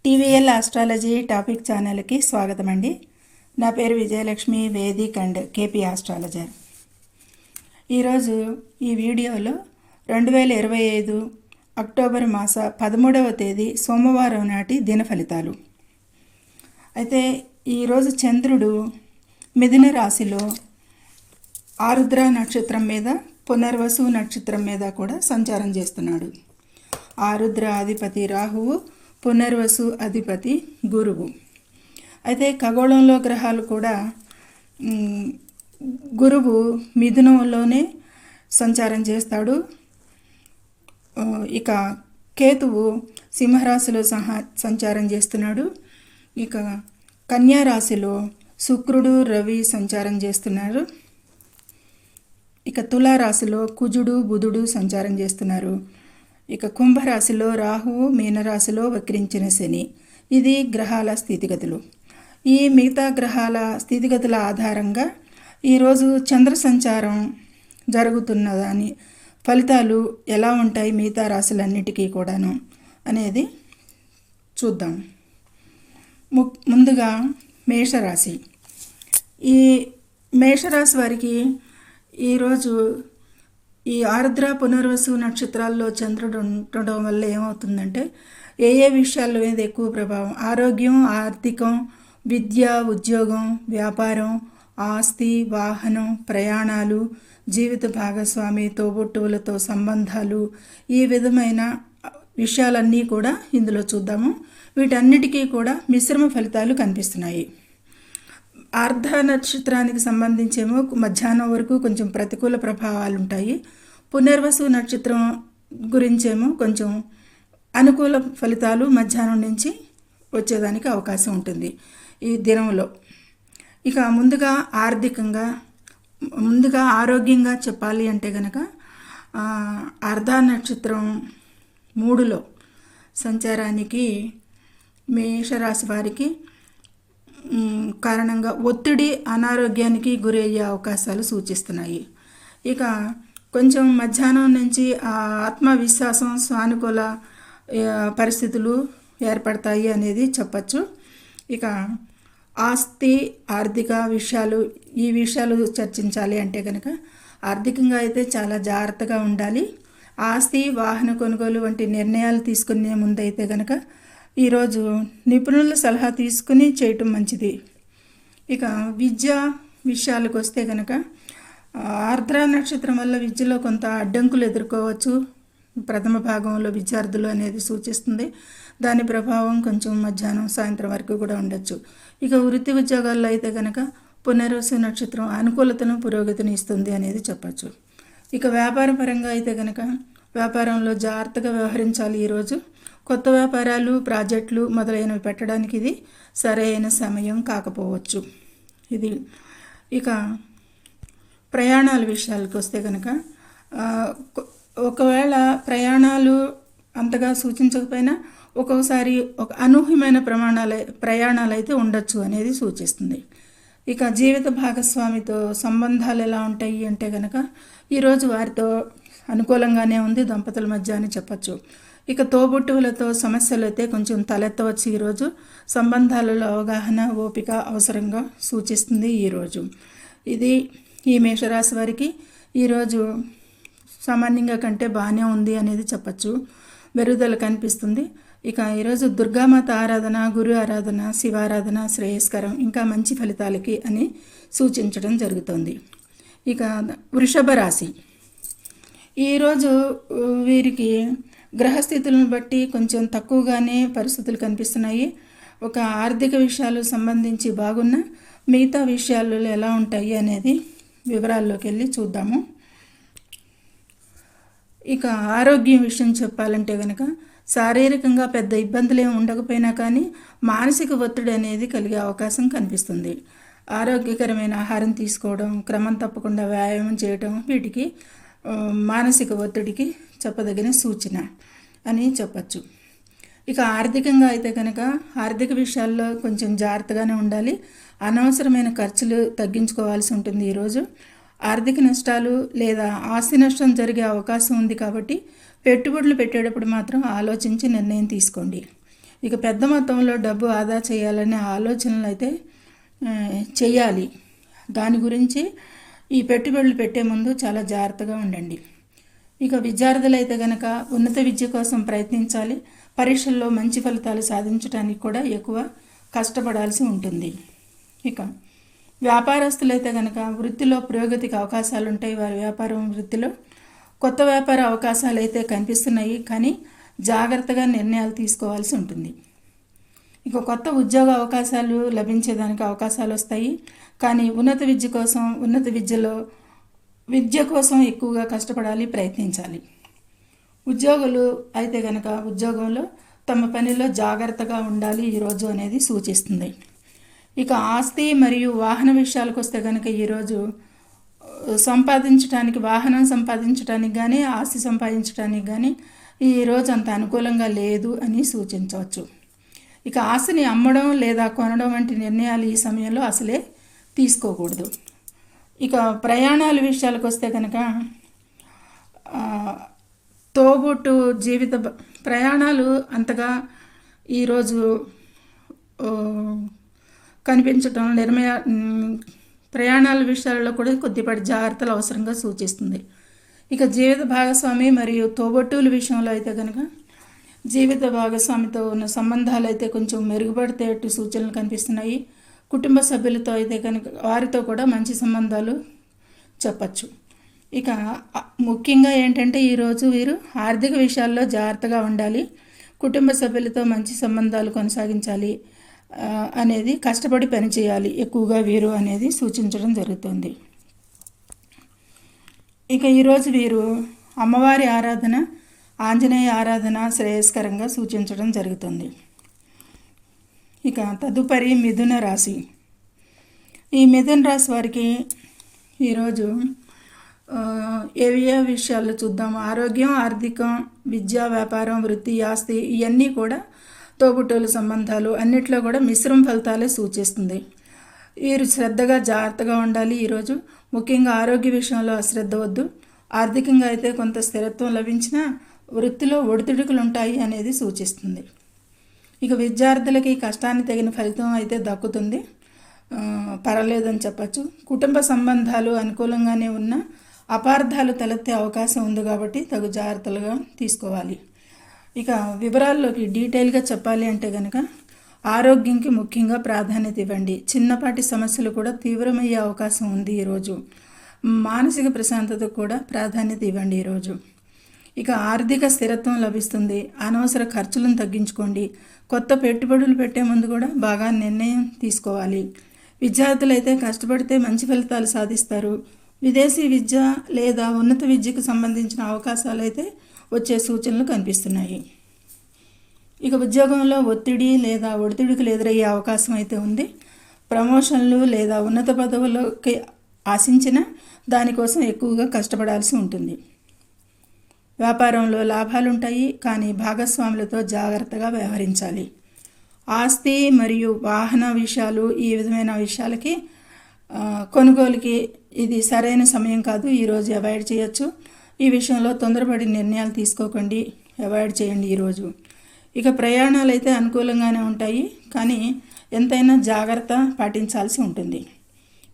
TVL astrology topic ఛానల్కి స్వాగతం అండి. నా పేరు Vijayalakshmi, Vedic and KP astrologer. ఈరోజు ఈ వీడియోలో 2025 అక్టోబర్ మాస 13వ తేదీ సోమవారం నాటి దిన ఫలితాలు. అయితే ఈరోజు చంద్రుడు మిథున రాశిలో ఆరుద్ర నక్షత్రం మీద, పునర్వసు నక్షత్రం మీద కూడా సంచారం చేస్తున్నాడు. ఆరుద్ర అధిపతి రాహువు, పునర్వసు అధిపతి గురువు. అయితే ఖగోళంలో గ్రహాలు కూడా గురువు మిథునంలోనే సంచారం చేస్తాడు. ఇక కేతువు సింహరాశిలో సంచారం చేస్తున్నాడు. ఇక కన్యా రాశిలో శుక్రుడు, రవి సంచారం చేస్తున్నారు. ఇక తులారాశిలో కుజుడు, బుధుడు సంచారం చేస్తున్నారు. ఇక కుంభరాశిలో రాహువు, మీనరాశిలో వక్రించిన శని. ఇది గ్రహాల స్థితిగతులు. ఈ మిగతా గ్రహాల స్థితిగతుల ఆధారంగా ఈరోజు చంద్ర సంచారం జరుగుతున్న దాని ఫలితాలు ఎలా ఉంటాయి మిగతా రాశులన్నిటికీ కూడాను అనేది చూద్దాం. ముందుగా మేషరాశి. ఈ మేషరాశి వారికి ఈరోజు ఈ ఆరుద్ర, పునర్వసు నక్షత్రాల్లో చంద్రుడు ఉండడం వల్ల ఏమవుతుందంటే ఏ విషయాల మీద ఎక్కువ ప్రభావం, ఆరోగ్యం, ఆర్థికం, విద్య, ఉద్యోగం, వ్యాపారం, ఆస్తి, వాహనం, ప్రయాణాలు, జీవిత భాగస్వామి, తోబుట్టువులతో సంబంధాలు, ఈ విధమైన విషయాలన్నీ కూడా ఇందులో చూద్దాము. వీటన్నిటికీ కూడా మిశ్రమ ఫలితాలు కనిపిస్తున్నాయి. ఆర్ధ నక్షత్రానికి సంబంధించేమో మధ్యాహ్నం వరకు కొంచెం ప్రతికూల ప్రభావాలు ఉంటాయి. పునర్వసు నక్షత్రం గురించేమో కొంచెం అనుకూల ఫలితాలు మధ్యాహ్నం నుంచి వచ్చేదానికి అవకాశం ఉంటుంది ఈ దినంలో. ఇక ముందుగా ఆరోగ్యంగా చెప్పాలి అంటే కనుక ఆర్ధ నక్షత్రం 3లో సంచారానికి మేషరాశి వారికి కారణంగా ఒత్తిడి, అనారోగ్యానికి గురయ్యే అవకాశాలు సూచిస్తున్నాయి. ఇక కొంచెం మధ్యాహ్నం నుంచి ఆత్మవిశ్వాసం, సానుకూల పరిస్థితులు ఏర్పడతాయి అనేది చెప్పచ్చు. ఇక ఆస్తి, ఆర్థిక విషయాలు, ఈ విషయాలు చర్చించాలి అంటే కనుక ఆర్థికంగా అయితే చాలా జాగ్రత్తగా ఉండాలి. ఆస్తి, వాహన కొనుగోలు వంటి నిర్ణయాలు తీసుకునే ముందైతే కనుక ఈరోజు నిపుణుల సలహా తీసుకుని చేయటం మంచిది. ఇక విద్య విషయాలకు వస్తే కనుక ఆర్ద్ర నక్షత్రం వల్ల విద్యలో కొంత అడ్డంకులు ఎదుర్కోవచ్చు. ప్రథమ భాగంలో విద్యార్థులు అనేది సూచిస్తుంది. దాని ప్రభావం కొంచెం మధ్యాహ్నం, సాయంత్రం వరకు కూడా ఉండొచ్చు. ఇక వృత్తి ఉద్యోగాల్లో అయితే కనుక పునర్వసు నక్షత్రం అనుకూలతను, పురోగతిని ఇస్తుంది అనేది చెప్పచ్చు. ఇక వ్యాపార పరంగా అయితే కనుక వ్యాపారంలో జాగ్రత్తగా వ్యవహరించాలి. ఈరోజు కొత్త వ్యాపారాలు, ప్రాజెక్టులు మొదలైనవి పెట్టడానికి ఇది సరైన సమయం కాకపోవచ్చు. ఇది ఇక ప్రయాణాల విషయాలకు వస్తే కనుక ఒకవేళ ప్రయాణాలు అంతగా సూచించకపోయినా ఒక్కొక్కసారి ఒక అనూహ్యమైన ప్రయాణాలు అయితే ఉండొచ్చు అనేది సూచిస్తుంది. ఇక జీవిత భాగస్వామితో సంబంధాలు ఎలా ఉంటాయి అంటే కనుక ఈరోజు వారితో అనుకూలంగానే ఉంది దంపతుల మధ్య అని చెప్పచ్చు. ఇక తోబుట్టువులతో సమస్యలు అయితే కొంచెం తలెత్తవచ్చు. ఈరోజు సంబంధాలలో అవగాహన, ఓపిక అవసరంగా సూచిస్తుంది ఈరోజు. ఇది ఈ మేషరాశి వారికి ఈరోజు సామాన్యంగా కంటే బాగానే ఉంది అనేది చెప్పచ్చు. మెరుగుదల కనిపిస్తుంది. ఇక ఈరోజు దుర్గామాత ఆరాధన, గురు ఆరాధన, శివారాధన శ్రేయస్కరం, ఇంకా మంచి ఫలితాలకి అని సూచించడం జరుగుతుంది. ఇక వృషభ రాశి. ఈరోజు వీరికి గ్రహస్థితులను బట్టి కొంచెం తక్కువగానే పరిస్థితులు కనిపిస్తున్నాయి. ఒక ఆర్థిక విషయాలు సంబంధించి బాగున్న మిగతా విషయాలు ఎలా ఉంటాయి అనేది వివరాల్లోకి వెళ్ళి చూద్దాము. ఇక ఆరోగ్యం విషయం చెప్పాలంటే కనుక శారీరకంగా పెద్ద ఇబ్బందులు ఏమి ఉండకపోయినా కానీ మానసిక ఒత్తిడి అనేది కలిగే అవకాశం కనిపిస్తుంది. ఆరోగ్యకరమైన ఆహారం తీసుకోవడం, క్రమం తప్పకుండా వ్యాయామం చేయడం వీటికి మానసిక ఒత్తిడికి చెప్పదగిన సూచన అని చెప్పచ్చు. ఇక ఆర్థికంగా అయితే కనుక ఆర్థిక విషయాల్లో కొంచెం జాగ్రత్తగానే ఉండాలి. అనవసరమైన ఖర్చులు తగ్గించుకోవాల్సి ఉంటుంది. ఈరోజు ఆర్థిక నష్టాలు లేదా ఆస్తి నష్టం జరిగే అవకాశం ఉంది కాబట్టి పెట్టుబడులు పెట్టేటప్పుడు మాత్రం ఆలోచించి నిర్ణయం తీసుకోండి. ఇక పెద్ద మొత్తంలో డబ్బు ఆదా చేయాలనే ఆలోచనలు అయితే చేయాలి. దాని గురించి ఈ పెట్టుబడులు పెట్టే ముందు చాలా జాగ్రత్తగా ఉండండి. ఇక విద్యార్థులైతే కనుక ఉన్నత విద్య కోసం ప్రయత్నించాలి. పరీక్షల్లో మంచి ఫలితాలు సాధించడానికి కూడా ఎక్కువ కష్టపడాల్సి ఉంటుంది. ఇక వ్యాపారస్తులైతే కనుక వృత్తిలో పురోగతికి అవకాశాలు ఉంటాయి. వారి వ్యాపారం వృత్తిలో కొత్త వ్యాపార అవకాశాలు అయితే కనిపిస్తున్నాయి, కానీ జాగ్రత్తగా నిర్ణయాలు తీసుకోవాల్సి ఉంటుంది. ఇక కొత్త ఉద్యోగ అవకాశాలు లభించేదానికి అవకాశాలు వస్తాయి, కానీ ఉన్నత విద్య కోసం ఎక్కువగా కష్టపడాలి, ప్రయత్నించాలి. ఉద్యోగులు అయితే కనుక ఉద్యోగంలో తమ పనిలో జాగ్రత్తగా ఉండాలి ఈరోజు అనేది సూచిస్తుంది. ఇక ఆస్తి మరియు వాహన విషయాలకు వస్తే కనుక ఈరోజు వాహనం సంపాదించడానికి కానీ ఆస్తి సంపాదించడానికి కానీ ఈరోజు అంత అనుకూలంగా లేదు అని సూచించవచ్చు. ఇక ఆస్తిని అమ్మడం లేదా కొనడం వంటి నిర్ణయాలు ఈ సమయంలో అసలే తీసుకోకూడదు. ఇక ప్రయాణాల విషయాలకు వస్తే కనుక తోబుట్టు ప్రయాణాలు అంతగా ఈరోజు కనిపించడం ప్రయాణాల విషయాలలో కూడా కొద్దిపాటి జాగ్రత్తలు అవసరంగా సూచిస్తుంది. ఇక జీవిత భాగస్వామి మరియు తోబుట్టువుల విషయంలో అయితే కనుక జీవిత భాగస్వామితో ఉన్న సంబంధాలు అయితే కొంచెం మెరుగుపడితేట్టు సూచనలు కనిపిస్తున్నాయి. కుటుంబ సభ్యులతో అయితే కనుక వారితో కూడా మంచి సంబంధాలు చెప్పచ్చు. ఇక ముఖ్యంగా ఏంటంటే ఈరోజు వీరు ఆర్థిక విషయాల్లో జాగ్రత్తగా ఉండాలి. కుటుంబ సభ్యులతో మంచి సంబంధాలు కొనసాగించాలి అనేది కష్టపడి పనిచేయాలి ఎక్కువగా వీరు అనేది సూచించడం జరుగుతుంది. ఇక ఈరోజు వీరు అమ్మవారి ఆరాధన, ఆంజనేయ ఆరాధన శ్రేయస్కరంగా సూచించడం జరుగుతుంది. ఇక తదుపరి మిథున రాశి. ఈ మిథున రాశి వారికి ఈరోజు ఏ విషయాలు చూద్దాం. ఆరోగ్యం, ఆర్థికం, విద్య, వ్యాపారం, వృత్తి, ఆస్తి ఇవన్నీ కూడా తోబుట్టువుల సంబంధాలు అన్నిట్లో కూడా మిశ్రమ ఫలితాలే సూచిస్తుంది. వీరు శ్రద్ధగా జాగ్రత్తగా ఉండాలి. ఈరోజు ముఖ్యంగా ఆరోగ్య విషయంలో అశ్రద్ధ వద్దు. ఆర్థికంగా అయితే కొంత స్థిరత్వం లభించినా వృత్తిలో ఒడిదుడుకులు ఉంటాయి అనేది సూచిస్తుంది. ఇక విద్యార్థులకి కష్టాన్ని తగిన ఫలితం అయితే దక్కుతుంది, పర్వాలేదని చెప్పచ్చు. కుటుంబ సంబంధాలు అనుకూలంగానే ఉన్న అపార్థాలు తలెత్తే అవకాశం ఉంది కాబట్టి తగు జాగ్రత్తలుగా తీసుకోవాలి. ఇక వివరాల్లోకి డీటెయిల్గా చెప్పాలి అంటే కనుక ఆరోగ్యంకి ముఖ్యంగా ప్రాధాన్యత ఇవ్వండి. చిన్నపాటి సమస్యలు కూడా తీవ్రమయ్యే అవకాశం ఉంది ఈరోజు. మానసిక ప్రశాంతతకు కూడా ప్రాధాన్యత ఇవ్వండి ఈరోజు. ఇక ఆర్థిక స్థిరత్వం లభిస్తుంది. అనవసర ఖర్చులను తగ్గించుకోండి. కొత్త పెట్టుబడులు పెట్టే ముందు కూడా బాగా నిర్ణయం తీసుకోవాలి. విద్యార్థులు అయితే కష్టపడితే మంచి ఫలితాలు సాధిస్తారు. విదేశీ విద్య లేదా ఉన్నత విద్యకు సంబంధించిన అవకాశాలు అయితే వచ్చే సూచనలు కనిపిస్తున్నాయి. ఇక ఉద్యోగంలో ఒత్తిడి లేదా ఒడిదుడుకులు ఎదురయ్యే అవకాశం అయితే ఉంది. ప్రమోషన్లు లేదా ఉన్నత పదవులకి ఆశించిన దానికోసం ఎక్కువగా కష్టపడాల్సి ఉంటుంది. వ్యాపారంలో లాభాలు ఉంటాయి, కానీ భాగస్వాములతో జాగ్రత్తగా వ్యవహరించాలి. ఆస్తి మరియు వాహన విషయాలు ఈ విధమైన విషయాలకి కొనుగోలుకి ఇది సరైన సమయం కాదు. ఈరోజు అవాయిడ్ చేయొచ్చు. ఈ విషయంలో తొందరపడి నిర్ణయాలు తీసుకోకండి, అవాయిడ్ చేయండి ఈరోజు. ఇక ప్రయాణాలు అయితే అనుకూలంగానే ఉంటాయి, కానీ ఎంతైనా జాగ్రత్త పాటించాల్సి ఉంటుంది.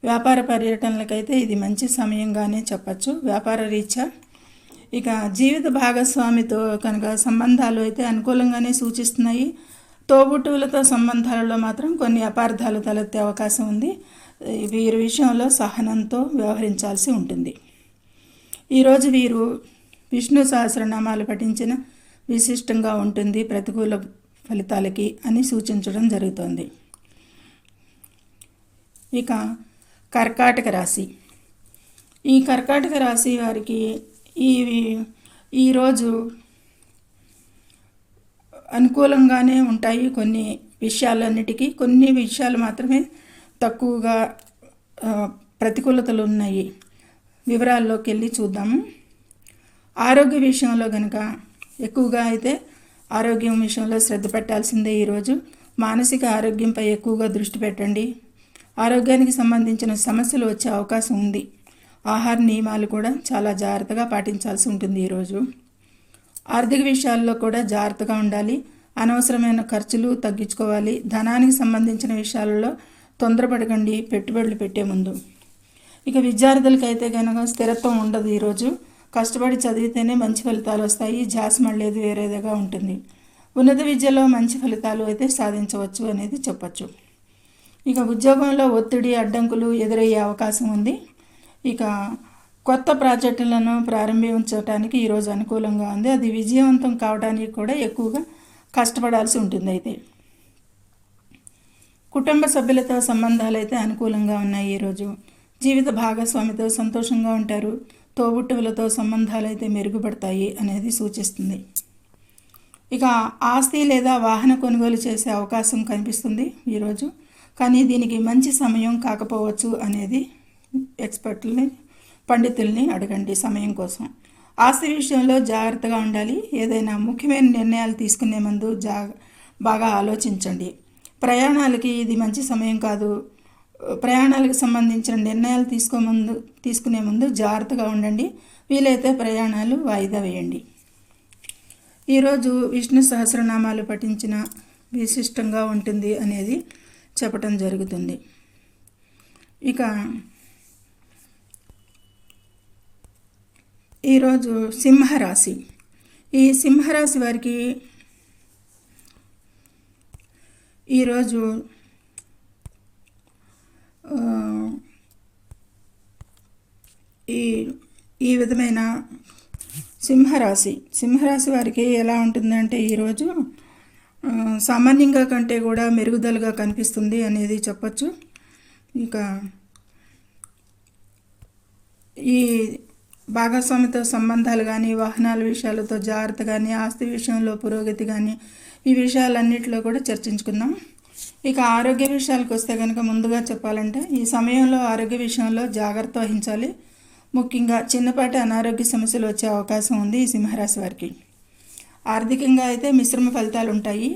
వ్యాపార పర్యటనలకైతే ఇది మంచి సమయంగానే చెప్పచ్చు వ్యాపార రీత్యా. ఇక జీవిత భాగస్వామితో కనుక సంబంధాలు అయితే అనుకూలంగానే సూచిస్తున్నాయి. తోబుట్టువులతో సంబంధాలలో మాత్రం కొన్ని అపార్థాలు తలెత్తే అవకాశం ఉంది. వీరి విషయంలో సహనంతో వ్యవహరించాల్సి ఉంటుంది. ఈరోజు వీరు విష్ణు సహస్రనామాలు పఠించిన విశిష్టంగా ఉంటుంది ప్రతికూల ఫలితాలకి అని సూచించడం జరుగుతుంది. ఇక కర్కాటక రాశి. ఈ కర్కాటక రాశి వారికి ఈరోజు అనుకూలంగానే ఉంటాయి కొన్ని విషయాలన్నిటికీ. కొన్ని విషయాలు మాత్రమే తక్కువగా ప్రతికూలతలు ఉన్నాయి. వివరాల్లోకి వెళ్ళి చూద్దాము. ఆరోగ్య విషయంలో కనుక ఎక్కువగా అయితే ఆరోగ్యం విషయంలో శ్రద్ధ పెట్టాల్సిందే. ఈరోజు మానసిక ఆరోగ్యంపై ఎక్కువగా దృష్టి పెట్టండి. ఆరోగ్యానికి సంబంధించిన సమస్యలు వచ్చే అవకాశం ఉంది. ఆహార నియమాలు కూడా చాలా జాగ్రత్తగా పాటించాల్సి ఉంటుంది ఈరోజు. ఆర్థిక విషయాల్లో కూడా జాగ్రత్తగా ఉండాలి. అనవసరమైన ఖర్చులు తగ్గించుకోవాలి. ధనానికి సంబంధించిన విషయాలలో తొందరపడకండి పెట్టుబడులు పెట్టే ముందు. ఇక విద్యార్థులకైతే కనుక స్థిరత్వం ఉండదు. ఈరోజు కష్టపడి చదివితేనే మంచి ఫలితాలు వస్తాయి. ధ్యాస మళ్ళేది వేరేదిగా ఉంటుంది. ఉన్నత విద్యలో మంచి ఫలితాలు అయితే సాధించవచ్చు అనేది చెప్పచ్చు. ఇక ఉద్యోగంలో ఒత్తిడి అడ్డంకులు ఎదురయ్యే అవకాశం ఉంది. ఇక కొత్త ప్రాజెక్టులను ప్రారంభించడానికి ఈరోజు అనుకూలంగా ఉంది. అది విజయవంతం కావడానికి కూడా ఎక్కువగా కష్టపడాల్సి ఉంటుంది. అయితే కుటుంబ సభ్యులతో సంబంధాలు అయితే అనుకూలంగా ఉన్నాయి. ఈరోజు జీవిత భాగస్వామితో సంతోషంగా ఉంటారు. తోబుట్టువులతో సంబంధాలు అయితే మెరుగుపడతాయి అనేది సూచిస్తుంది. ఇక ఆస్తి లేదా వాహన కొనుగోలు చేసే అవకాశం కనిపిస్తుంది ఈరోజు. కానీ దీనికి మంచి సమయం కాకపోవచ్చు అనేది ఎక్స్పర్ట్లని పండితుల్ని అడగండి సమయం కోసం. ఆస్తి విషయంలో జాగ్రత్తగా ఉండాలి. ఏదైనా ముఖ్యమైన నిర్ణయాలు తీసుకునే ముందు బాగా ఆలోచించండి. ప్రయాణాలకి ఇది మంచి సమయం కాదు. ప్రయాణాలకు సంబంధించిన నిర్ణయాలు తీసుకునే ముందు జాగ్రత్తగా ఉండండి. వీలైతే ప్రయాణాలు వాయిదా వేయండి. ఈరోజు విష్ణు సహస్రనామాలు పఠించిన విశిష్టంగా ఉంటుంది అనేది చెప్పటం జరుగుతుంది. ఇక ఈరోజు సింహరాశి. ఈ సింహరాశి వారికి ఈరోజు ఈ విధమైన సింహరాశి వారికి ఎలా ఉంటుందంటే ఈరోజు సామాన్యంగా కంటే కూడా మెరుగుదలగా కనిపిస్తుంది అనేది చెప్పచ్చు. ఇక ఈ భాగస్వామితో సంబంధాలు కానీ వాహనాల విషయాలతో జాగ్రత్త కానీ ఆస్తి విషయంలో పురోగతి కానీ ఈ విషయాలన్నింటిలో కూడా చర్చించుకుందాం. ఇక ఆరోగ్య విషయాలకు వస్తే కనుక ముందుగా చెప్పాలంటే ఈ సమయంలో ఆరోగ్య విషయంలో జాగ్రత్త వహించాలి. ముఖ్యంగా చిన్నపాటి అనారోగ్య సమస్యలు వచ్చే అవకాశం ఉంది ఈ సింహరాశి వారికి. ఆర్థికంగా అయితే మిశ్రమ ఫలితాలు ఉంటాయి.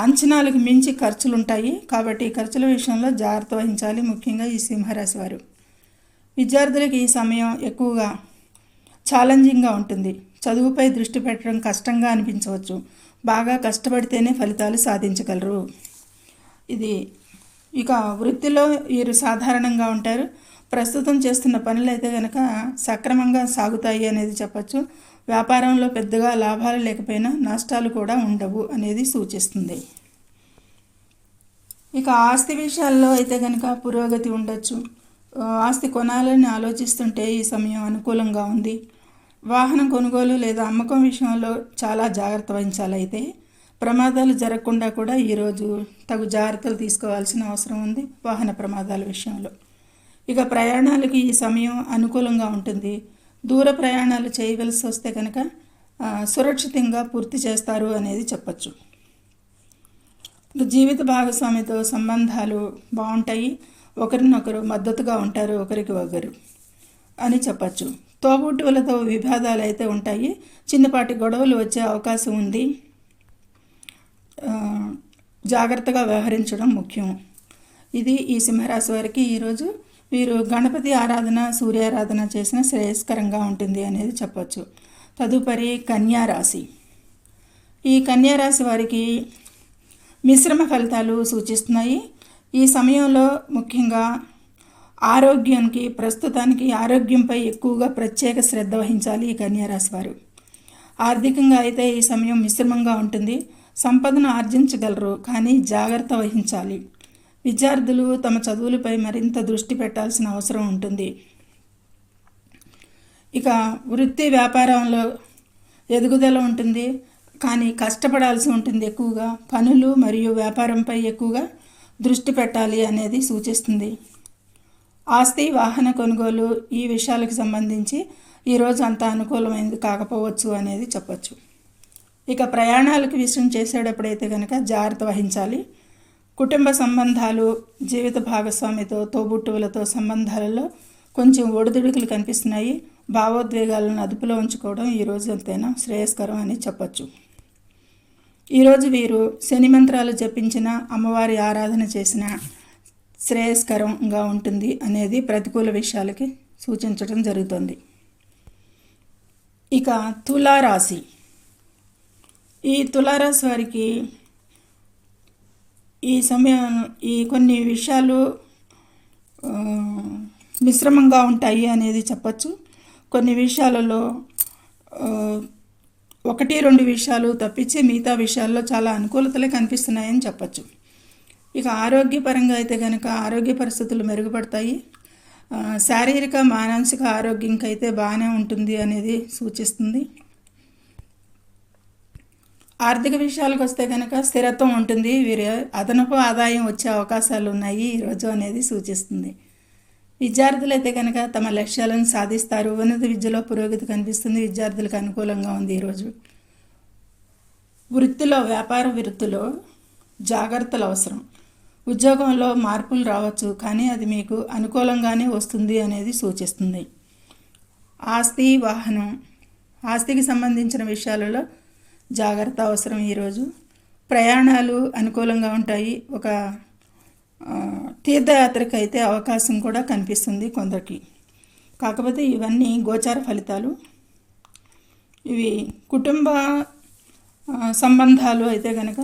అంచనాలకు మించి ఖర్చులు ఉంటాయి. కాబట్టి ఖర్చుల విషయంలో జాగ్రత్త వహించాలి ముఖ్యంగా ఈ సింహరాశి వారు. విద్యార్థులకు ఈ సమయం ఎక్కువగా ఛాలెంజింగ్గా ఉంటుంది. చదువుపై దృష్టి పెట్టడం కష్టంగా అనిపించవచ్చు. బాగా కష్టపడితేనే ఫలితాలు సాధించగలరు. ఇది ఇక వృత్తిలో వీరు సాధారణంగా ఉంటారు. ప్రస్తుతం చేస్తున్న పనులు అయితే కనుక సక్రమంగా సాగుతాయి అనేది చెప్పచ్చు. వ్యాపారంలో పెద్దగా లాభాలు లేకపోయినా నష్టాలు కూడా ఉండవు అనేది సూచిస్తుంది. ఇక ఆస్తి విషయాల్లో అయితే కనుక పురోగతి ఉండొచ్చు. ఆస్తి కొనాలని ఆలోచిస్తుంటే ఈ సమయం అనుకూలంగా ఉంది. వాహనం కొనుగోలు లేదా అమ్మకం విషయంలో చాలా జాగ్రత్త వహించాలి. అయితే ప్రమాదాలు జరగకుండా కూడా ఈరోజు తగు జాగ్రత్తలు తీసుకోవాల్సిన అవసరం ఉంది వాహన ప్రమాదాల విషయంలో. ఇక ప్రయాణాలకు ఈ సమయం అనుకూలంగా ఉంటుంది. దూర ప్రయాణాలు చేయవలసి వస్తే కనుక సురక్షితంగా పూర్తి చేస్తారు అనేది చెప్పచ్చు. జీవిత భాగస్వామితో సంబంధాలు బాగుంటాయి. ఒకరినొకరు మద్దతుగా ఉంటారు ఒకరికి ఒకరు అని చెప్పచ్చు. తోబుట్టువులతో విభేదాలు అయితే ఉంటాయి. చిన్నపాటి గొడవలు వచ్చే అవకాశం ఉంది. జాగ్రత్తగా వ్యవహరించడం ముఖ్యం. ఇది ఈ సింహరాశి వారికి ఈరోజు. వీరు గణపతి ఆరాధన సూర్యారాధన చేసిన శ్రేయస్కరంగా ఉంటుంది అనేది చెప్పచ్చు. తదుపరి కన్యారాశి. ఈ కన్యారాశి వారికి మిశ్రమ ఫలితాలు సూచిస్తున్నాయి. ఈ సమయంలో ముఖ్యంగా ప్రస్తుతానికి ఆరోగ్యంపై ఎక్కువగా ప్రత్యేక శ్రద్ధ వహించాలి ఈ కన్యారాశి వారు. ఆర్థికంగా అయితే ఈ సమయం మిశ్రమంగా ఉంటుంది. సంపదను ఆర్జించగలరు కానీ జాగ్రత్త వహించాలి. విద్యార్థులు తమ చదువులపై మరింత దృష్టి పెట్టాల్సిన అవసరం ఉంటుంది. ఇక వృత్తి వ్యాపారంలో ఎదుగుదల ఉంటుంది కానీ కష్టపడాల్సి ఉంటుంది. ఎక్కువగా పనులు మరియు వ్యాపారంపై ఎక్కువగా దృష్టి పెట్టాలి అనేది సూచిస్తుంది. ఆస్తి వాహన కొనుగోలు ఈ విషయాలకు సంబంధించి ఈరోజు అంత అనుకూలమైనది కాకపోవచ్చు అనేది చెప్పచ్చు. ఇక ప్రయాణాలకు విషయం చేసేటప్పుడైతే కనుక జాగ్రత్త వహించాలి. కుటుంబ సంబంధాలు జీవిత భాగస్వామితో తోబుట్టువులతో సంబంధాలలో కొంచెం ఒడిదుడుకులు కనిపిస్తున్నాయి. భావోద్వేగాలను అదుపులో ఉంచుకోవడం ఈరోజు ఎంతైనా శ్రేయస్కరం అని చెప్పచ్చు. ఈరోజు వీరు శని మంత్రాలు జపించిన అమ్మవారి ఆరాధన చేసిన శ్రేయస్కరంగా ఉంటుంది అనేది ప్రతికూల విషయాలకి సూచించడం జరుగుతుంది. ఇక తులారాశి. ఈ తులారాశి వారికి ఈ సమయం ఈ కొన్ని విషయాలు మిశ్రమంగా ఉంటాయి అనేది చెప్పచ్చు. కొన్ని విషయాలలో 1-2 విషయాలు తప్పించి మిగతా విషయాల్లో చాలా అనుకూలతలే కనిపిస్తున్నాయని చెప్పచ్చు. ఇక ఆరోగ్యపరంగా అయితే కనుక ఆరోగ్య పరిస్థితులు మెరుగుపడతాయి. శారీరక మానసిక ఆరోగ్యంకి అయితే బాగానే ఉంటుంది అనేది సూచిస్తుంది. ఆర్థిక విషయాలకు వస్తే కనుక స్థిరత్వం ఉంటుంది. వీరి అదనపు ఆదాయం వచ్చే అవకాశాలు ఉన్నాయి ఈరోజు అనేది సూచిస్తుంది. విద్యార్థులు అయితే కనుక తమ లక్ష్యాలను సాధిస్తారు. ఉన్నత విద్యలో పురోగతి కనిపిస్తుంది. విద్యార్థులకు అనుకూలంగా ఉంది ఈరోజు. వ్యాపార వృత్తిలో జాగ్రత్తలు అవసరం. ఉద్యోగంలో మార్పులు రావచ్చు, కానీ అది మీకు అనుకూలంగానే వస్తుంది అనేది సూచిస్తుంది. ఆస్తి, వాహనం, ఆస్తికి సంబంధించిన విషయాలలో జాగ్రత్త అవసరం ఈరోజు. ప్రయాణాలు అనుకూలంగా ఉంటాయి. ఒక తీర్థయాత్రకు అయితే అవకాశం కూడా కనిపిస్తుంది కొందరికి. కాకపోతే ఇవన్నీ గోచార ఫలితాలు. ఇవి కుటుంబ సంబంధాలు అయితే కనుక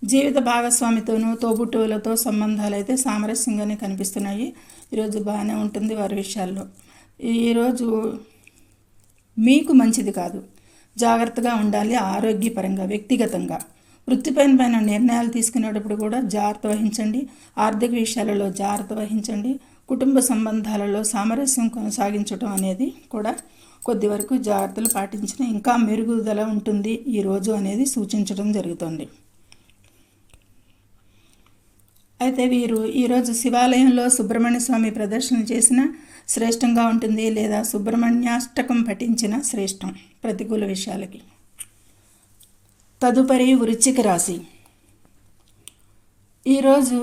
జీవిత భాగస్వామితోనూ తోబుట్టువులతో సంబంధాలు అయితే సామరస్యంగానే కనిపిస్తున్నాయి. ఈరోజు బాగానే ఉంటుంది వారి విషయాల్లో. ఈరోజు మీకు మంచిది కాదు. జాగ్రత్తగా ఉండాలి ఆరోగ్యపరంగా, వ్యక్తిగతంగా. వృత్తిపైన నిర్ణయాలు తీసుకునేటప్పుడు కూడా జాగ్రత్త వహించండి. ఆర్థిక విషయాలలో జాగ్రత్త వహించండి. కుటుంబ సంబంధాలలో సామరస్యం కొనసాగించడం అనేది కూడా కొద్ది వరకు జాగ్రత్తలు పాటించిన ఇంకా మెరుగుదల ఉంటుంది ఈరోజు అనేది సూచించడం జరుగుతుంది. అయితే వీరు ఈరోజు శివాలయంలో సుబ్రహ్మణ్య స్వామి ప్రదర్శన చేసిన శ్రేష్టంగా ఉంటుంది, లేదా సుబ్రహ్మణ్యాష్టకం పఠించిన శ్రేష్టం ప్రతికూల విషయాలకి. తదుపరి వృశ్చిక రాశి. ఈరోజు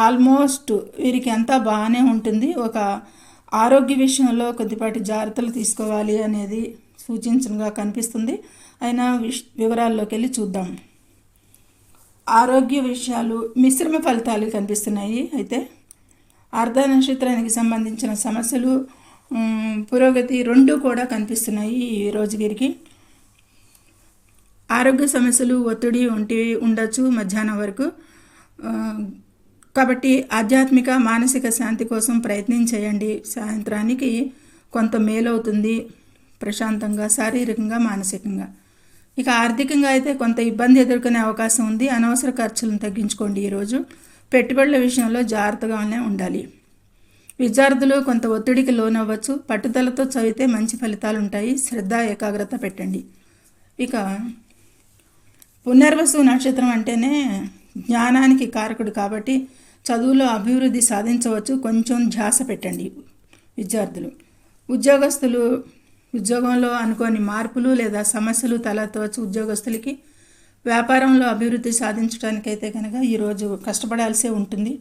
ఆల్మోస్ట్ వీరికి అంతా బాగానే ఉంటుంది. ఒక ఆరోగ్య విషయంలో కొద్దిపాటి జాగ్రత్తలు తీసుకోవాలి అనేది సూచించగా కనిపిస్తుంది. అయినా వివరాల్లోకి వెళ్ళి చూద్దాం. ఆరోగ్య విషయాలు మిశ్రమ ఫలితాలు కనిపిస్తున్నాయి. అయితే అర్ధ నక్షత్రానికి సంబంధించిన సమస్యలు, పురోగతి రెండూ కూడా కనిపిస్తున్నాయి ఈరోజు వీరికి. ఆరోగ్య సమస్యలు, ఒత్తిడి ఉండొచ్చు మధ్యాహ్నం వరకు. కాబట్టి ఆధ్యాత్మిక మానసిక శాంతి కోసం ప్రయత్నం చేయండి. సాయంత్రానికి కొంత మేలవుతుంది, ప్రశాంతంగా, శారీరకంగా, మానసికంగా. ఇక ఆర్థికంగా అయితే కొంత ఇబ్బంది ఎదుర్కొనే అవకాశం ఉంది. అనవసర ఖర్చులను తగ్గించుకోండి ఈరోజు. పెట్టుబడుల విషయంలో జాగ్రత్తగానే ఉండాలి. విద్యార్థులు కొంత ఒత్తిడికి లోనవ్వచ్చు. పట్టుదలతో చదివితే మంచి ఫలితాలు ఉంటాయి. శ్రద్ధ, ఏకాగ్రత పెట్టండి. ఇక పునర్వసు నక్షత్రం అంటేనే జ్ఞానానికి కారకుడు కాబట్టి చదువులో అభివృద్ధి సాధించవచ్చు. కొంచెం ధ్యాస పెట్టండి విద్యార్థులు. ఉద్యోగస్తులు ఉద్యోగంలో అనుకోని మార్పులు లేదా సమస్యలు తలెత్తవచ్చు ఉద్యోగస్తులకి. వ్యాపారంలో అభివృద్ధి సాధించడానికైతే కనుక ఈరోజు కష్టపడాల్సే ఉంటుంది.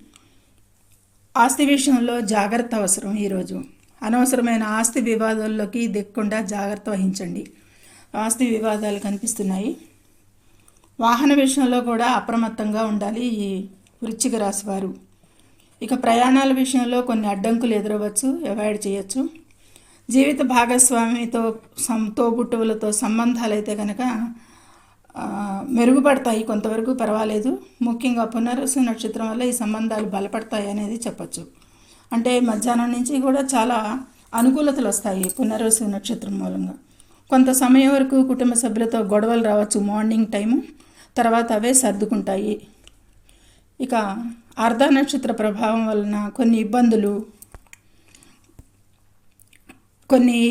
ఆస్తి విషయంలో జాగ్రత్త అవసరం ఈరోజు. అనవసరమైన ఆస్తి వివాదాల్లోకి దిక్కకుండా జాగ్రత్త వహించండి. ఆస్తి వివాదాలు కనిపిస్తున్నాయి. వాహన విషయంలో కూడా అప్రమత్తంగా ఉండాలి ఈ వృశ్చిక రాశి వారు. ఇక ప్రయాణాల విషయంలో కొన్ని అడ్డంకులు ఎదురవచ్చు, అవాయిడ్ చేయొచ్చు. జీవిత భాగస్వామితో తోబుట్టువులతో సంబంధాలు అయితే కనుక మెరుగుపడతాయి, కొంతవరకు పర్వాలేదు. ముఖ్యంగా పునర్వసు నక్షత్రం వల్ల ఈ సంబంధాలు బలపడతాయి అనేది చెప్పచ్చు. అంటే మధ్యాహ్నం నుంచి కూడా చాలా అనుకూలతలు వస్తాయి పునర్వసు నక్షత్రం మూలంగా. కొంత సమయం వరకు కుటుంబ సభ్యులతో గొడవలు రావచ్చు మార్నింగ్ టైము, తర్వాత అవే సర్దుకుంటాయి. ఇక అర్ధ నక్షత్ర ప్రభావం వలన కొన్ని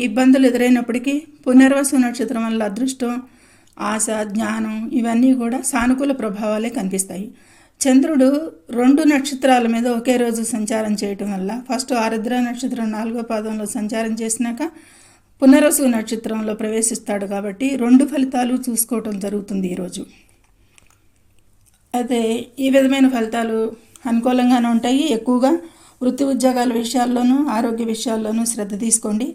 ఇబ్బందులు ఎదురైనప్పటికీ పునర్వసు నక్షత్రం వల్ల అదృష్టం, ఆశ, జ్ఞానం ఇవన్నీ కూడా సానుకూల ప్రభావాలే కనిపిస్తాయి. చంద్రుడు 2 నక్షత్రాల మీద ఒకే రోజు సంచారం చేయటం వల్ల ఫస్ట్ ఆరుద్ర నక్షత్రం 4వ పాదంలో సంచారం చేసినాక పునర్వసు నక్షత్రంలో ప్రవేశిస్తాడు కాబట్టి 2 ఫలితాలు చూసుకోవటం జరుగుతుంది ఈరోజు. అయితే ఈ విధమైన ఫలితాలు అనుకూలంగానే ఉంటాయి. ఎక్కువగా వృత్తి ఉద్యోగాల విషయాల్లోనూ ఆరోగ్య విషయాల్లోనూ శ్రద్ధ తీసుకోండి.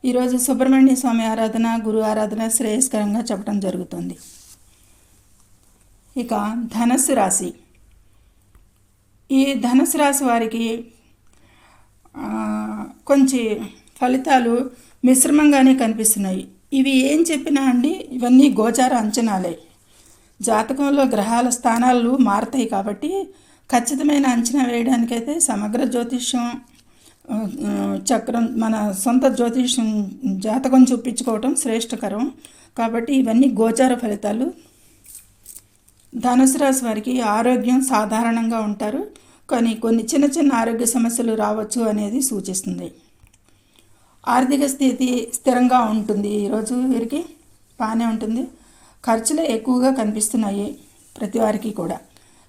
ఈరోజు సుబ్రహ్మణ్య స్వామి ఆరాధన, గురు ఆరాధన శ్రేయస్కరంగా చెప్పడం జరుగుతుంది. ఇక ధనస్సు రాశి. ఈ ధనుసు రాశి వారికి కొంచెం ఫలితాలు మిశ్రమంగానే కనిపిస్తున్నాయి. ఇవి ఏం చెప్పినా అండి, ఇవన్నీ గోచార అంచనాలే. జాతకంలో గ్రహాల స్థానాలు మారతాయి కాబట్టి ఖచ్చితమైన అంచనా వేయడానికైతే సమగ్ర జ్యోతిష్యం, చక్రం, మన సొంత జ్యోతిష్యం జాతకం చూపించుకోవటం శ్రేష్టకరం. కాబట్టి ఇవన్నీ గోచార ఫలితాలు. ధనుసు రాశి వారికి ఆరోగ్యం సాధారణంగా ఉంటారు, కానీ కొన్ని చిన్న చిన్న ఆరోగ్య సమస్యలు రావచ్చు అనేది సూచిస్తుంది. ఆర్థిక స్థితి స్థిరంగా ఉంటుంది. ఈరోజు వీరికి బాగానే ఉంటుంది. ఖర్చులు ఎక్కువగా కనిపిస్తున్నాయి ప్రతి వారికి కూడా.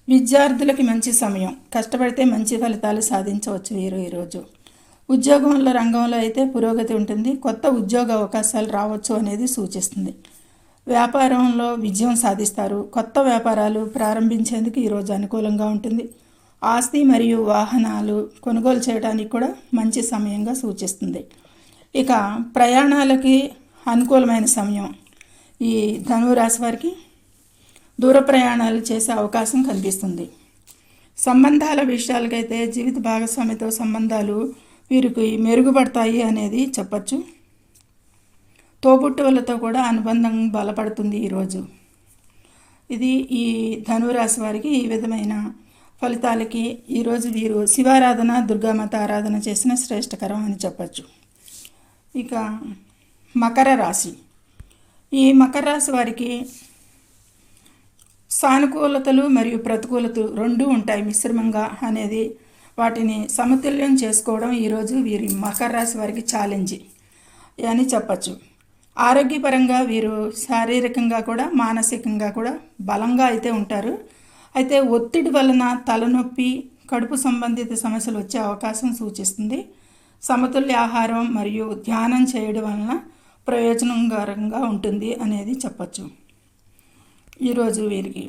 విద్యార్థులకి మంచి సమయం, కష్టపడితే మంచి ఫలితాలు సాధించవచ్చు వీరు ఈరోజు. ఉద్యోగంలో రంగంలో అయితే పురోగతి ఉంటుంది, కొత్త ఉద్యోగ అవకాశాలు రావచ్చు అనేది సూచిస్తుంది. వ్యాపారంలో విజయం సాధిస్తారు, కొత్త వ్యాపారాలు ప్రారంభించేందుకు ఈరోజు అనుకూలంగా ఉంటుంది. ఆస్తి మరియు వాహనాలు కొనుగోలు చేయడానికి కూడా మంచి సమయంగా సూచిస్తుంది. ఇక ప్రయాణాలకి అనుకూలమైన సమయం. ఈ ధనురాశి వారికి దూర ప్రయాణాలు చేసే అవకాశం కనిపిస్తుంది. సంబంధాల విషయాలకైతే జీవిత భాగస్వామితో సంబంధాలు వీరికి మెరుగుపడతాయి అనేది చెప్పచ్చు. తోబుట్టువులతో కూడా అనుబంధం బలపడుతుంది ఈరోజు. ఇది ఈ ధనురాశి వారికి ఈ విధమైన ఫలితాలకి ఈరోజు వీరు శివారాధన, దుర్గామాత ఆరాధన చేసిన శ్రేష్టకరం అని చెప్పచ్చు. ఇక మకర రాశి. ఈ మకర రాశి వారికి సానుకూలతలు మరియు ప్రతికూలతలు రెండూ ఉంటాయి మిశ్రమంగా అనేది. వాటిని సమతుల్యం చేసుకోవడం ఈరోజు వీరి మకర రాశి వారికి ఛాలెంజ్ అని చెప్పచ్చు. ఆరోగ్యపరంగా వీరు శారీరకంగా కూడా మానసికంగా కూడా బలంగా అయితే ఉంటారు. అయితే ఒత్తిడి వలన తలనొప్పి, కడుపు సంబంధిత సమస్యలు వచ్చే అవకాశం సూచిస్తుంది. సమతుల్య ఆహారం మరియు ధ్యానం చేయడం వలన ప్రయోజనకరంగా ఉంటుంది అనేది చెప్పచ్చు ఈరోజు వీరికి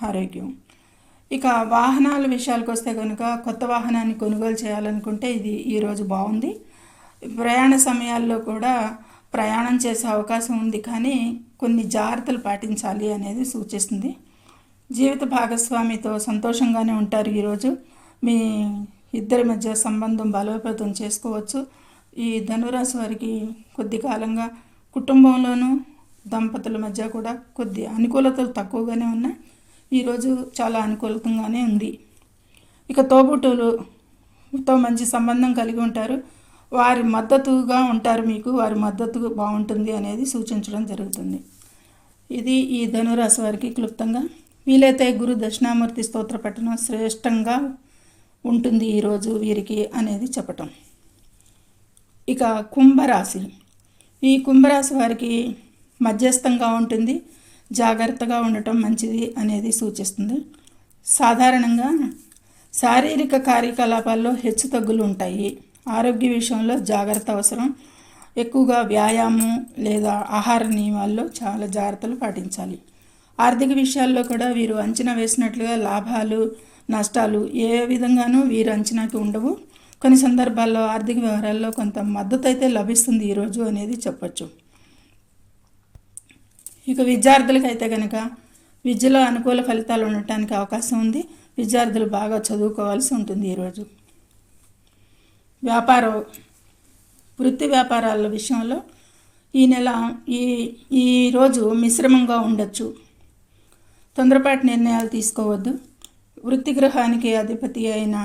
ఆరోగ్యం. ఇక వాహనాల విషయాలకు వస్తే కనుక కొత్త వాహనాన్ని కొనుగోలు చేయాలనుకుంటే ఇది ఈరోజు బాగుంది. ప్రయాణ సమయాల్లో కూడా ప్రయాణం చేసే అవకాశం ఉంది, కానీ కొన్ని జాగ్రత్తలు పాటించాలి అనేది సూచిస్తుంది. జీవిత భాగస్వామితో సంతోషంగానే ఉంటారు ఈరోజు. మీ ఇద్దరి మధ్య సంబంధం బలోపేతం చేసుకోవచ్చు. ఈ ధనురాశి వారికి కొద్ది కాలంగా కుటుంబంలోనూ దంపతుల మధ్య కూడా కొద్ది అనుకూలతలు తక్కువగానే ఉన్నాయి. ఈరోజు చాలా అనుకూలంగానే ఉంది. ఇక తోబుట్టువులతో మంచి సంబంధం కలిగి ఉంటారు, వారి మద్దతుగా ఉంటారు, మీకు వారి మద్దతు బాగుంటుంది అనేది సూచించడం జరుగుతుంది. ఇది ఈ ధనురాశి వారికి క్లుప్తంగా. వీలైతే గురు దక్షిణామూర్తి స్తోత్ర పఠనం శ్రేష్టంగా ఉంటుంది ఈరోజు వీరికి అనేది చెప్పటం. ఇక కుంభరాశి. ఈ కుంభరాశి వారికి మధ్యస్థంగా ఉంటుంది, జాగ్రత్తగా ఉండటం మంచిది అనేది సూచిస్తుంది. సాధారణంగా శారీరక కార్యకలాపాల్లో హెచ్చు తగ్గులు ఉంటాయి. ఆరోగ్య విషయంలో జాగ్రత్త అవసరం. ఎక్కువగా వ్యాయామం లేదా ఆహార నియమాల్లో చాలా జాగ్రత్తలు పాటించాలి. ఆర్థిక విషయాల్లో కూడా వీరు అంచనా వేసినట్లుగా లాభాలు, నష్టాలు ఏ విధంగానూ వీరు అంచనాకి ఉండవు. కొన్ని సందర్భాల్లో ఆర్థిక వ్యవహారాల్లో కొంత మద్దతు అయితే లభిస్తుంది ఈరోజు అనేది చెప్పచ్చు. ఇక విద్యార్థులకైతే కనుక విద్యలో అనుకూల ఫలితాలు ఉండటానికి అవకాశం ఉంది. విద్యార్థులు బాగా చదువుకోవాల్సి ఉంటుంది ఈరోజు. వృత్తి వ్యాపారాల విషయంలో ఈ నెల ఈరోజు మిశ్రమంగా ఉండొచ్చు. తొందరపాటు నిర్ణయాలు తీసుకోవద్దు. వృత్తి గృహానికి అధిపతి అయిన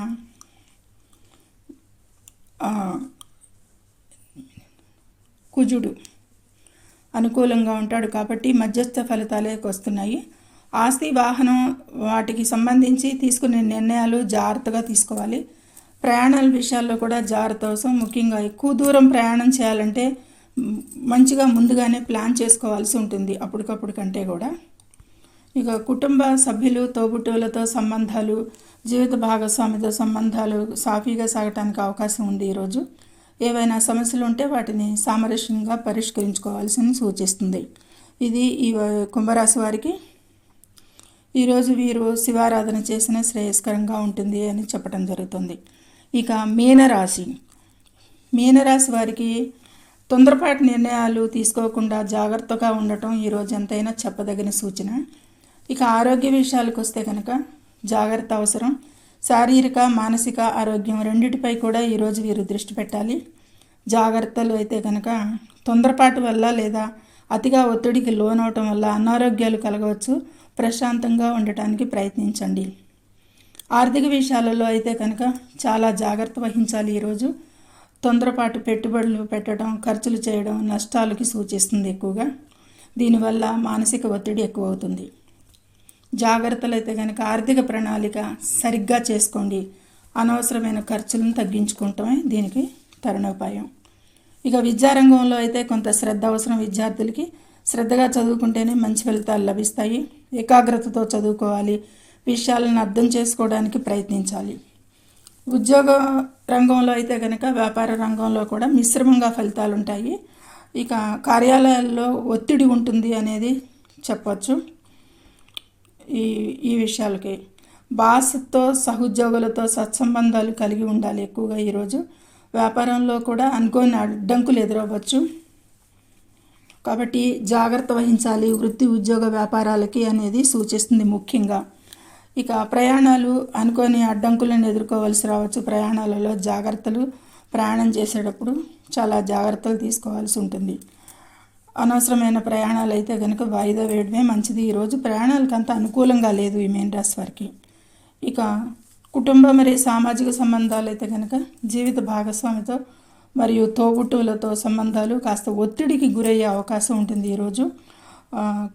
కుజుడు అనుకూలంగా ఉంటాడు కాబట్టి మధ్యస్థ ఫలితాలే వస్తున్నాయి. ఆస్తి, వాహనం వాటికి సంబంధించి తీసుకునే నిర్ణయాలు జాగ్రత్తగా తీసుకోవాలి. ప్రయాణాల విషయాల్లో కూడా జాగ్రత్త అవసరం. ముఖ్యంగా ఎక్కువ దూరం ప్రయాణం చేయాలంటే మంచిగా ముందుగానే ప్లాన్ చేసుకోవాల్సి ఉంటుంది అప్పటికప్పుడు కంటే కూడా. ఇక కుటుంబ సభ్యులు, తోబుట్టువులతో సంబంధాలు, జీవిత భాగస్వామితో సంబంధాలు సాఫీగా సాగటానికి అవకాశం ఉంది ఈరోజు. ఏవైనా సమస్యలు ఉంటే వాటిని సామరస్యంగా పరిష్కరించుకోవాల్సిన సూచిస్తుంది. ఇది ఈ కుంభరాశి వారికి ఈరోజు వీరు శివారాధన చేసిన శ్రేయస్కరంగా ఉంటుంది అని చెప్పడం జరుగుతుంది. ఇక మీనరాశి. మీనరాశి వారికి తొందరపాటు నిర్ణయాలు తీసుకోకుండా జాగ్రత్తగా ఉండటం ఈరోజు ఎంతైనా చెప్పదగిన సూచన. ఇక ఆరోగ్య విషయాలకు వస్తే కనుక జాగ్రత్త అవసరం. శారీరక, మానసిక ఆరోగ్యం రెండిటిపై కూడా ఈరోజు వీరు దృష్టి పెట్టాలి. జాగ్రత్తలు అయితే కనుక తొందరపాటు వల్ల లేదా అతిగా ఒత్తిడికి లోనవటం వల్ల అనారోగ్యాలు కలగవచ్చు. ప్రశాంతంగా ఉండటానికి ప్రయత్నించండి. ఆర్థిక విషయాలలో అయితే కనుక చాలా జాగ్రత్త వహించాలి. ఈరోజు తొందరపాటు పెట్టుబడులు పెట్టడం, ఖర్చులు చేయడం నష్టాలకి సూచిస్తుంది ఎక్కువగా. దీనివల్ల మానసిక ఒత్తిడి ఎక్కువ అవుతుంది. జాగ్రత్తలు అయితే కనుక ఆర్థిక ప్రణాళిక సరిగ్గా చేసుకోండి. అనవసరమైన ఖర్చులను తగ్గించుకుంటమే దీనికి తరుణోపాయం. ఇక విద్యారంగంలో అయితే కొంత శ్రద్ధ అవసరం. విద్యార్థులకి శ్రద్ధగా చదువుకుంటేనే మంచి ఫలితాలు లభిస్తాయి. ఏకాగ్రతతో చదువుకోవాలి. విషయాలను అర్థం చేసుకోవడానికి ప్రయత్నించాలి. ఉద్యోగ రంగంలో అయితే కనుక వ్యాపార రంగంలో కూడా మిశ్రమంగా ఫలితాలు ఉంటాయి. ఇక కార్యాలయాల్లో ఒత్తిడి ఉంటుంది అనేది చెప్పవచ్చు. ఈ విషయాలకి బాస్తో సహోద్యోగులతో సత్సంబంధాలు కలిగి ఉండాలి ఎక్కువగా. ఈరోజు వ్యాపారంలో కూడా అనుకోని అడ్డంకులు ఎదురవ్వచ్చు. కాబట్టి జాగ్రత్త వహించాలి వృత్తి ఉద్యోగ వ్యాపారాలకి అనేది సూచిస్తుంది ముఖ్యంగా. ఇక ప్రయాణాలు అనుకోని అడ్డంకులను ఎదుర్కోవాల్సి రావచ్చు. ప్రయాణాలలో జాగ్రత్తలు, ప్రయాణం చేసేటప్పుడు చాలా జాగ్రత్తలు తీసుకోవాల్సి ఉంటుంది. అనవసరమైన ప్రయాణాలు అయితే కనుక వాయిదా వేయడమే మంచిది. ఈరోజు ప్రయాణాలకు అంత అనుకూలంగా లేదు ఈ మీన రాశి వారికి. ఇక కుటుంబ మరియు సామాజిక సంబంధాలు అయితే కనుక జీవిత భాగస్వామితో మరియు తోబుట్టువులతో సంబంధాలు కాస్త ఒత్తిడికి గురయ్యే అవకాశం ఉంటుంది. ఈరోజు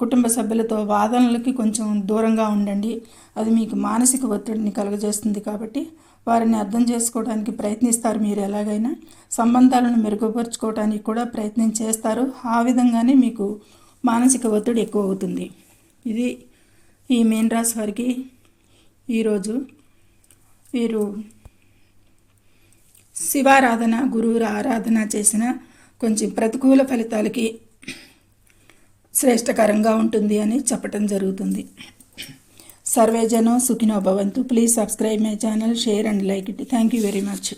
కుటుంబ సభ్యులతో వాదనలకి కొంచెం దూరంగా ఉండండి. అది మీకు మానసిక ఒత్తిడిని కలుగజేస్తుంది. కాబట్టి వారిని అర్థం చేసుకోవడానికి ప్రయత్నిస్తారు. మీరు ఎలాగైనా సంబంధాలను మెరుగుపరుచుకోవడానికి కూడా ప్రయత్నం చేస్తారు. ఆ విధంగానే మీకు మానసిక ఒత్తిడి ఎక్కువ అవుతుంది. ఇది ఈ మీన రాశి వారికి ఈరోజు వీరు శివారాధన, గురువుల ఆరాధన చేసిన కొంచెం ప్రతికూల ఫలితాలకి శ్రేష్టకరంగా ఉంటుంది అని చెప్పటం జరుగుతుంది. సర్వేజనో సుఖినో భవంతు. Please subscribe my channel, share and like it. Thank you very much.